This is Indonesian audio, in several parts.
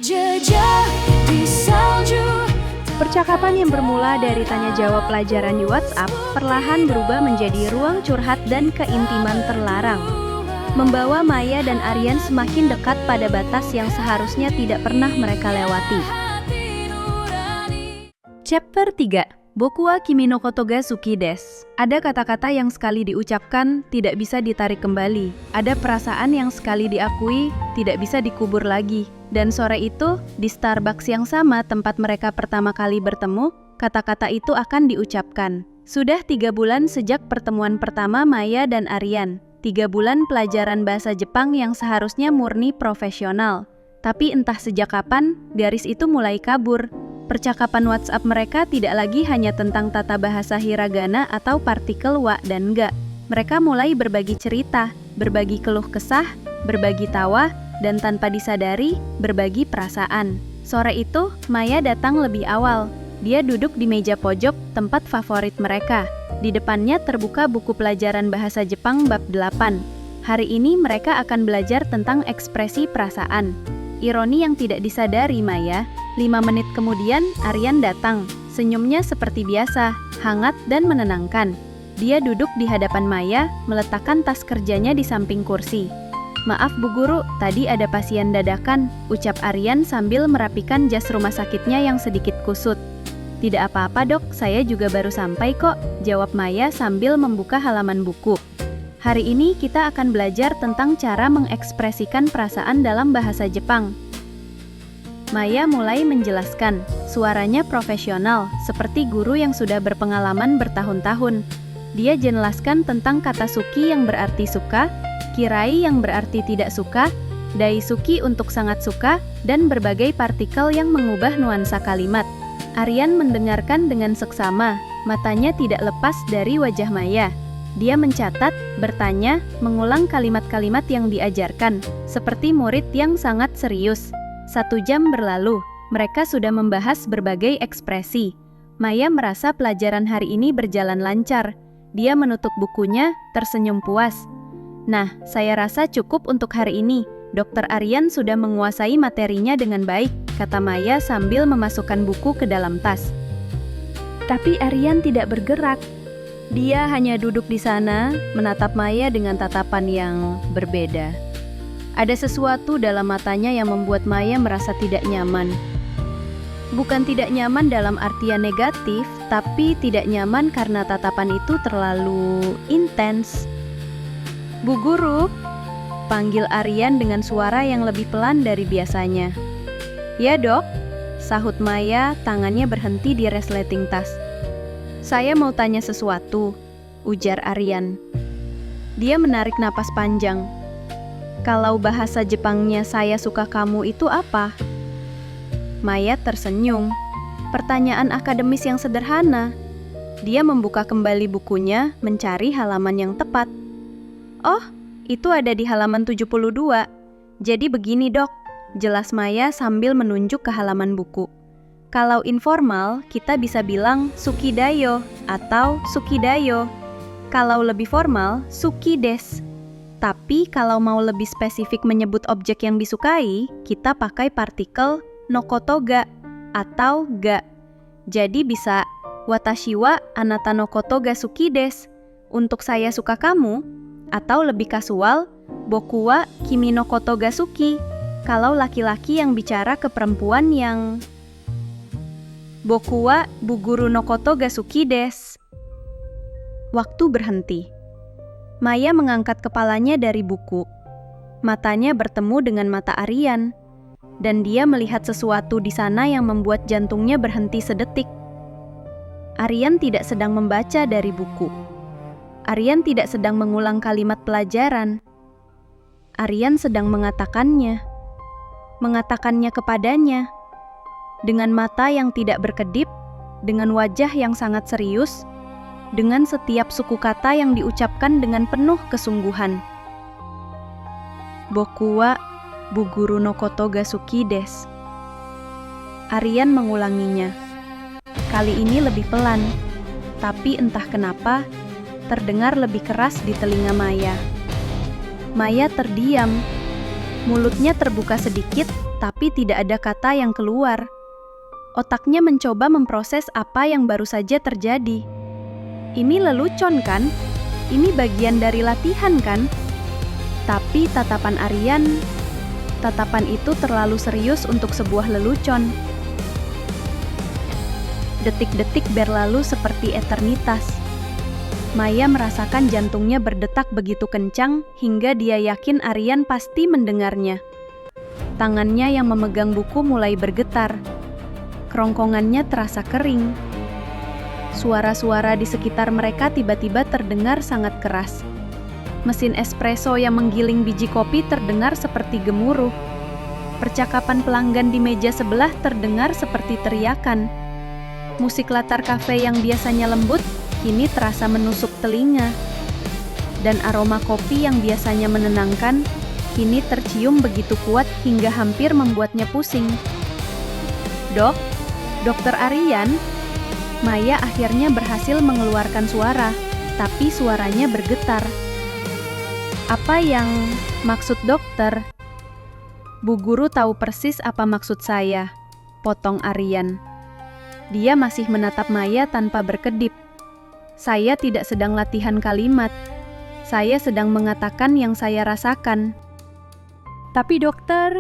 Jejak di salju. Percakapan yang bermula dari tanya-jawab pelajaran di WhatsApp perlahan berubah menjadi ruang curhat dan keintiman terlarang, membawa Maya dan Aryan semakin dekat pada batas yang seharusnya tidak pernah mereka lewati. Chapter 3. Boku wa kimi no koto ga suki desu. Ada kata-kata yang sekali diucapkan tidak bisa ditarik kembali. Ada perasaan yang sekali diakui tidak bisa dikubur lagi. Dan sore itu, di Starbucks yang sama tempat mereka pertama kali bertemu, kata-kata itu akan diucapkan. Sudah 3 bulan sejak pertemuan pertama Maya dan Aryan. 3 bulan pelajaran bahasa Jepang yang seharusnya murni profesional. Tapi entah sejak kapan, garis itu mulai kabur. Percakapan WhatsApp mereka tidak lagi hanya tentang tata bahasa hiragana atau partikel wa dan ga. Mereka mulai berbagi cerita, berbagi keluh kesah, berbagi tawa, dan tanpa disadari, berbagi perasaan. Sore itu, Maya datang lebih awal. Dia duduk di meja pojok, tempat favorit mereka. Di depannya terbuka buku pelajaran bahasa Jepang bab 8. Hari ini mereka akan belajar tentang ekspresi perasaan. Ironi yang tidak disadari Maya. 5 menit kemudian, Aryan datang. Senyumnya seperti biasa, hangat dan menenangkan. Dia duduk di hadapan Maya, meletakkan tas kerjanya di samping kursi. "Maaf Bu Guru, tadi ada pasien dadakan," ucap Aryan sambil merapikan jas rumah sakitnya yang sedikit kusut. "Tidak apa-apa dok, saya juga baru sampai kok," jawab Maya sambil membuka halaman buku. "Hari ini kita akan belajar tentang cara mengekspresikan perasaan dalam bahasa Jepang." Maya mulai menjelaskan, suaranya profesional, seperti guru yang sudah berpengalaman bertahun-tahun. Dia jelaskan tentang kata suki yang berarti suka, kirai yang berarti tidak suka, daisuki untuk sangat suka, dan berbagai partikel yang mengubah nuansa kalimat. Aryan mendengarkan dengan seksama, matanya tidak lepas dari wajah Maya. Dia mencatat, bertanya, mengulang kalimat-kalimat yang diajarkan, seperti murid yang sangat serius. 1 jam berlalu, mereka sudah membahas berbagai ekspresi. Maya merasa pelajaran hari ini berjalan lancar. Dia menutup bukunya, tersenyum puas. "Nah, saya rasa cukup untuk hari ini. Dr. Aryan sudah menguasai materinya dengan baik," kata Maya sambil memasukkan buku ke dalam tas. Tapi Aryan tidak bergerak. Dia hanya duduk di sana, menatap Maya dengan tatapan yang berbeda. Ada sesuatu dalam matanya yang membuat Maya merasa tidak nyaman. Bukan tidak nyaman dalam artian negatif, tapi tidak nyaman karena tatapan itu terlalu intens. "Bu Guru," panggil Aryan dengan suara yang lebih pelan dari biasanya. "Ya dok," sahut Maya, tangannya berhenti di resleting tas. "Saya mau tanya sesuatu," ujar Aryan. Dia menarik napas panjang. "Kalau bahasa Jepangnya saya suka kamu itu apa?" Maya tersenyum. Pertanyaan akademis yang sederhana. Dia membuka kembali bukunya, mencari halaman yang tepat. "Oh, itu ada di halaman 72. Jadi begini dok," jelas Maya sambil menunjuk ke halaman buku. "Kalau informal, kita bisa bilang sukidayo atau sukidayo. Kalau lebih formal, suki desu. Tapi kalau mau lebih spesifik menyebut objek yang disukai, kita pakai partikel nokoto ga atau ga. Jadi bisa watashi wa anata no koto ga suki desu, untuk saya suka kamu, atau lebih kasual, boku wa kimi no koto ga suki, kalau laki-laki yang bicara ke perempuan yang boku wa bu guru no koto ga suki desu." Waktu berhenti. Maya mengangkat kepalanya dari buku. Matanya bertemu dengan mata Aryan, dan dia melihat sesuatu di sana yang membuat jantungnya berhenti sedetik. Aryan tidak sedang membaca dari buku. Aryan tidak sedang mengulang kalimat pelajaran. Aryan sedang mengatakannya kepadanya. Dengan mata yang tidak berkedip, dengan wajah yang sangat serius, dengan setiap suku kata yang diucapkan dengan penuh kesungguhan. "Boku wa bu guru no koto ga suki desu." Aryan mengulanginya. Kali ini lebih pelan, tapi entah kenapa terdengar lebih keras di telinga Maya. Maya terdiam. Mulutnya terbuka sedikit, tapi tidak ada kata yang keluar. Otaknya mencoba memproses apa yang baru saja terjadi. Ini lelucon kan? Ini bagian dari latihan kan? Tapi tatapan itu terlalu serius untuk sebuah lelucon. Detik-detik berlalu seperti eternitas. Maya merasakan jantungnya berdetak begitu kencang hingga dia yakin Aryan pasti mendengarnya. Tangannya yang memegang buku mulai bergetar. Kerongkongannya terasa kering. Suara-suara di sekitar mereka tiba-tiba terdengar sangat keras. Mesin espresso yang menggiling biji kopi terdengar seperti gemuruh. Percakapan pelanggan di meja sebelah terdengar seperti teriakan. Musik latar kafe yang biasanya lembut kini terasa menusuk telinga. Dan aroma kopi yang biasanya menenangkan kini tercium begitu kuat hingga hampir membuatnya pusing. Dokter Aryan? Maya akhirnya berhasil mengeluarkan suara, tapi suaranya bergetar. Apa yang maksud dokter? Bu guru tahu persis apa maksud saya, potong Aryan. Dia masih menatap Maya tanpa berkedip. Saya tidak sedang latihan kalimat. Saya sedang mengatakan yang saya rasakan. Tapi dokter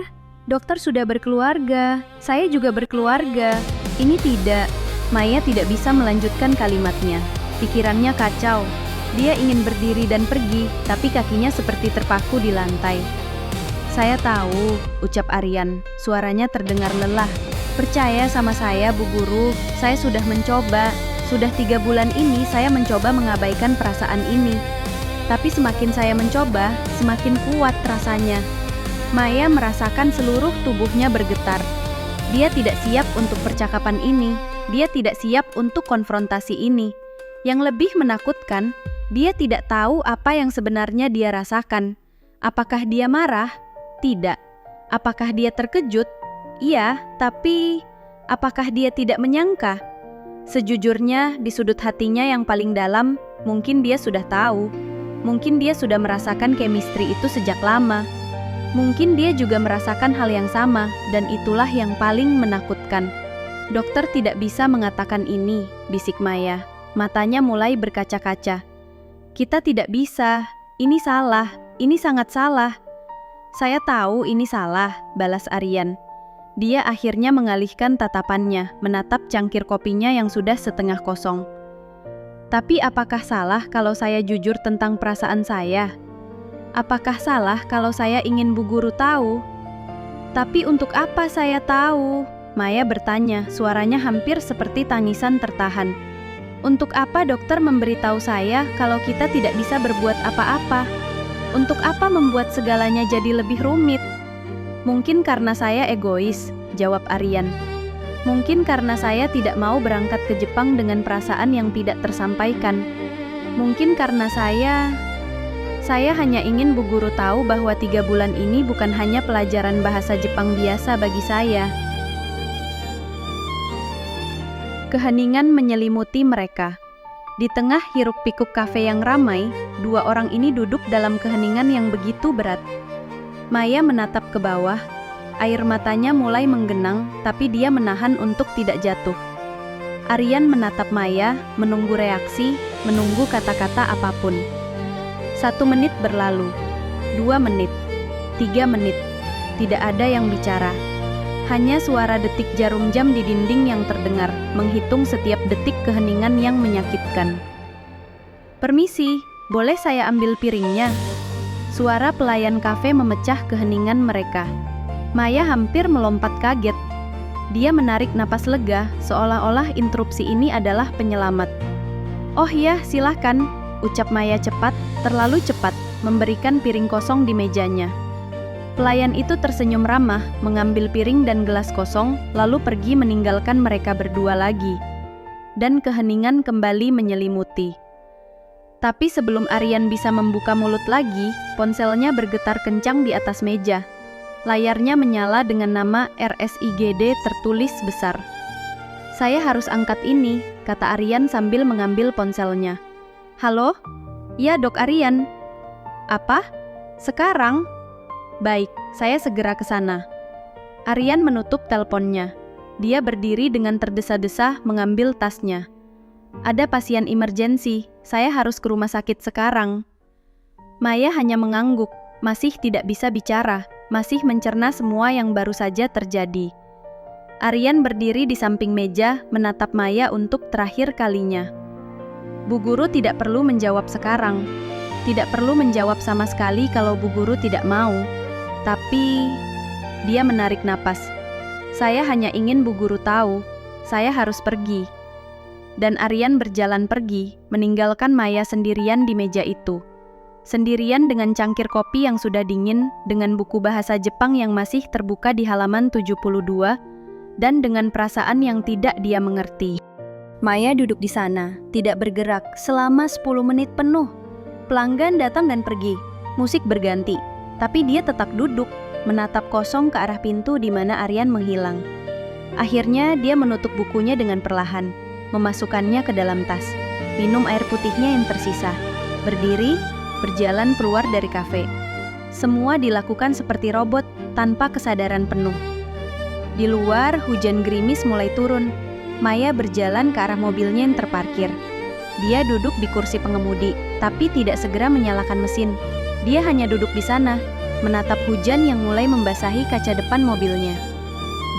sudah berkeluarga. Saya juga berkeluarga. Ini tidak. Maya tidak bisa melanjutkan kalimatnya. Pikirannya kacau. Dia ingin berdiri dan pergi, tapi kakinya seperti terpaku di lantai. Saya tahu, ucap Aryan. Suaranya terdengar lelah. Percaya sama saya, Bu Guru. Saya sudah mencoba. Sudah 3 bulan ini saya mencoba mengabaikan perasaan ini. Tapi semakin saya mencoba, semakin kuat rasanya. Maya merasakan seluruh tubuhnya bergetar. Dia tidak siap untuk percakapan ini. Dia tidak siap untuk konfrontasi ini. Yang lebih menakutkan, dia tidak tahu apa yang sebenarnya dia rasakan. Apakah dia marah? Tidak. Apakah dia terkejut? Iya, tapi apakah dia tidak menyangka? Sejujurnya, di sudut hatinya yang paling dalam, mungkin dia sudah tahu. Mungkin dia sudah merasakan chemistry itu sejak lama. Mungkin dia juga merasakan hal yang sama, dan itulah yang paling menakutkan. Dokter tidak bisa mengatakan ini, bisik Maya. Matanya mulai berkaca-kaca. Kita tidak bisa, ini salah, ini sangat salah. Saya tahu ini salah, balas Aryan. Dia akhirnya mengalihkan tatapannya, menatap cangkir kopinya yang sudah setengah kosong. Tapi apakah salah kalau saya jujur tentang perasaan saya? Apakah salah kalau saya ingin Bu Guru tahu? Tapi untuk apa saya tahu? Maya bertanya, suaranya hampir seperti tangisan tertahan. Untuk apa dokter memberitahu saya kalau kita tidak bisa berbuat apa-apa? Untuk apa membuat segalanya jadi lebih rumit? Mungkin karena saya egois, jawab Aryan. Mungkin karena saya tidak mau berangkat ke Jepang dengan perasaan yang tidak tersampaikan. Mungkin karena saya hanya ingin Bu Guru tahu bahwa 3 bulan ini bukan hanya pelajaran bahasa Jepang biasa bagi saya. Keheningan menyelimuti mereka. Di tengah hiruk-pikuk kafe yang ramai, 2 orang ini duduk dalam keheningan yang begitu berat. Maya menatap ke bawah. Air matanya mulai menggenang, tapi dia menahan untuk tidak jatuh. Aryan menatap Maya, menunggu reaksi, menunggu kata-kata apapun. 1 menit berlalu, 2 menit, 3 menit. Tidak ada yang bicara. Hanya suara detik jarum jam di dinding yang terdengar, menghitung setiap detik keheningan yang menyakitkan. Permisi, boleh saya ambil piringnya? Suara pelayan kafe memecah keheningan mereka. Maya hampir melompat kaget. Dia menarik napas lega, seolah-olah interupsi ini adalah penyelamat. Oh ya, silakan, ucap Maya cepat, terlalu cepat, memberikan piring kosong di mejanya. Pelayan itu tersenyum ramah, mengambil piring dan gelas kosong, lalu pergi meninggalkan mereka berdua lagi. Dan keheningan kembali menyelimuti. Tapi sebelum Aryan bisa membuka mulut lagi, ponselnya bergetar kencang di atas meja. Layarnya menyala dengan nama RSIGD tertulis besar. Saya harus angkat ini, kata Aryan sambil mengambil ponselnya. Halo? Ya, Dok Aryan. Apa? Sekarang? Baik, saya segera ke sana. Aryan menutup teleponnya. Dia berdiri dengan terdesa-desa mengambil tasnya. Ada pasien emergensi, saya harus ke rumah sakit sekarang. Maya hanya mengangguk, masih tidak bisa bicara, masih mencerna semua yang baru saja terjadi. Aryan berdiri di samping meja, menatap Maya untuk terakhir kalinya. Bu Guru tidak perlu menjawab sekarang. Tidak perlu menjawab sama sekali kalau Bu Guru tidak mau. Tapi, dia menarik napas. Saya hanya ingin Bu Guru tahu, saya harus pergi. Dan Aryan berjalan pergi, meninggalkan Maya sendirian di meja itu. Sendirian dengan cangkir kopi yang sudah dingin, dengan buku bahasa Jepang yang masih terbuka di halaman 72, dan dengan perasaan yang tidak dia mengerti. Maya duduk di sana, tidak bergerak selama 10 menit penuh. Pelanggan datang dan pergi, musik berganti, tapi dia tetap duduk, menatap kosong ke arah pintu di mana Aryan menghilang. Akhirnya dia menutup bukunya dengan perlahan, memasukkannya ke dalam tas, minum air putihnya yang tersisa, berdiri, berjalan keluar dari kafe. Semua dilakukan seperti robot, tanpa kesadaran penuh. Di luar, hujan gerimis mulai turun. Maya berjalan ke arah mobilnya yang terparkir. Dia duduk di kursi pengemudi, tapi tidak segera menyalakan mesin. Dia hanya duduk di sana, menatap hujan yang mulai membasahi kaca depan mobilnya.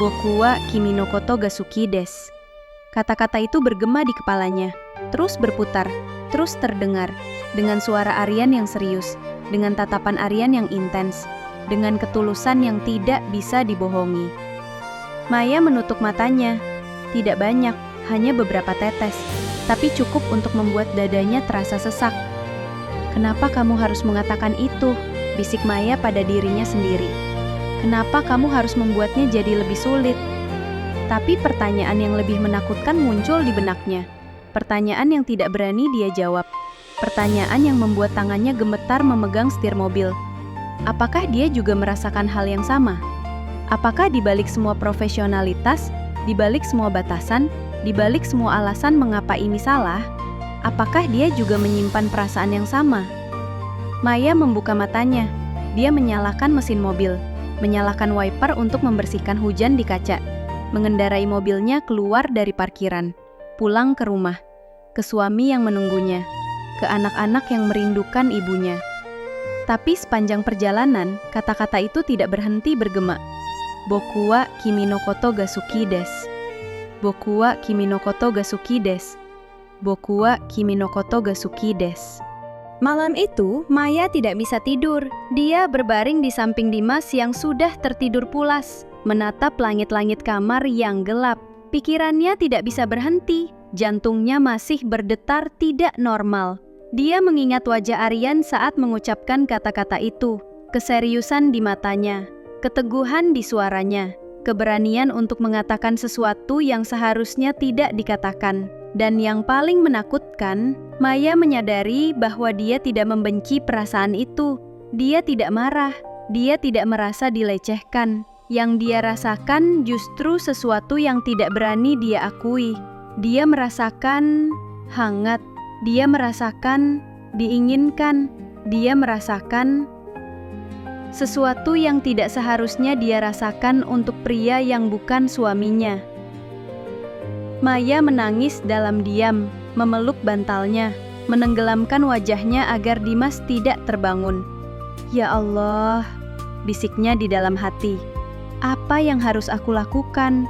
Boku wa kimi no koto ga suki desu. Kata-kata itu bergema di kepalanya, terus berputar, terus terdengar, dengan suara Aryan yang serius, dengan tatapan Aryan yang intens, dengan ketulusan yang tidak bisa dibohongi. Maya menutup matanya, tidak banyak, hanya beberapa tetes, tapi cukup untuk membuat dadanya terasa sesak. Kenapa kamu harus mengatakan itu? Bisik Maya pada dirinya sendiri. Kenapa kamu harus membuatnya jadi lebih sulit? Tapi pertanyaan yang lebih menakutkan muncul di benaknya. Pertanyaan yang tidak berani dia jawab. Pertanyaan yang membuat tangannya gemetar memegang setir mobil. Apakah dia juga merasakan hal yang sama? Apakah di balik semua profesionalitas, di balik semua batasan, di balik semua alasan mengapa ini salah, apakah dia juga menyimpan perasaan yang sama? Maya membuka matanya. Dia menyalakan mesin mobil, menyalakan wiper untuk membersihkan hujan di kaca, mengendarai mobilnya keluar dari parkiran, pulang ke rumah, ke suami yang menunggunya, ke anak-anak yang merindukan ibunya. Tapi sepanjang perjalanan, kata-kata itu tidak berhenti bergema. Boku wa kimi no koto ga suki desu. Boku wa kimi no koto ga suki desu. Boku wa kimi no koto ga suki desu. Malam itu, Maya tidak bisa tidur. Dia berbaring di samping Dimas yang sudah tertidur pulas, menatap langit-langit kamar yang gelap. Pikirannya tidak bisa berhenti, jantungnya masih berdetar tidak normal. Dia mengingat wajah Aryan saat mengucapkan kata-kata itu, keseriusan di matanya, keteguhan di suaranya, keberanian untuk mengatakan sesuatu yang seharusnya tidak dikatakan. Dan yang paling menakutkan, Maya menyadari bahwa dia tidak membenci perasaan itu. Dia tidak marah, dia tidak merasa dilecehkan. Yang dia rasakan justru sesuatu yang tidak berani dia akui. Dia merasakan hangat, dia merasakan diinginkan, dia merasakan sesuatu yang tidak seharusnya dia rasakan untuk pria yang bukan suaminya. Maya menangis dalam diam, memeluk bantalnya, menenggelamkan wajahnya agar Dimas tidak terbangun. Ya Allah, bisiknya di dalam hati. Apa yang harus aku lakukan?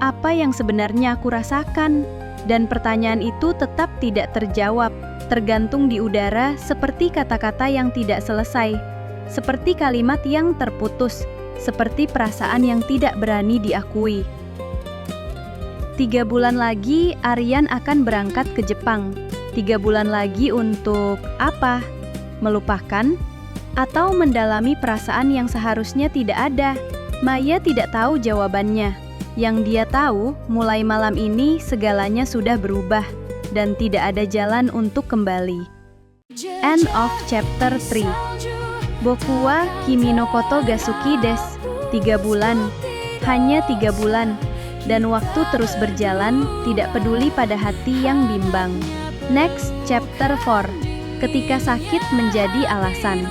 Apa yang sebenarnya aku rasakan? Dan pertanyaan itu tetap tidak terjawab, tergantung di udara seperti kata-kata yang tidak selesai, seperti kalimat yang terputus, seperti perasaan yang tidak berani diakui. 3 bulan lagi Aryan akan berangkat ke Jepang. 3 bulan lagi untuk apa? Melupakan? Atau mendalami perasaan yang seharusnya tidak ada? Maya tidak tahu jawabannya. Yang dia tahu, mulai malam ini segalanya sudah berubah dan tidak ada jalan untuk kembali. End of chapter 3. Boku wa kimi no koto ga suki desu. 3 bulan. Hanya 3 bulan. Dan waktu terus berjalan, tidak peduli pada hati yang bimbang. Next, chapter 4. Ketika sakit menjadi alasan.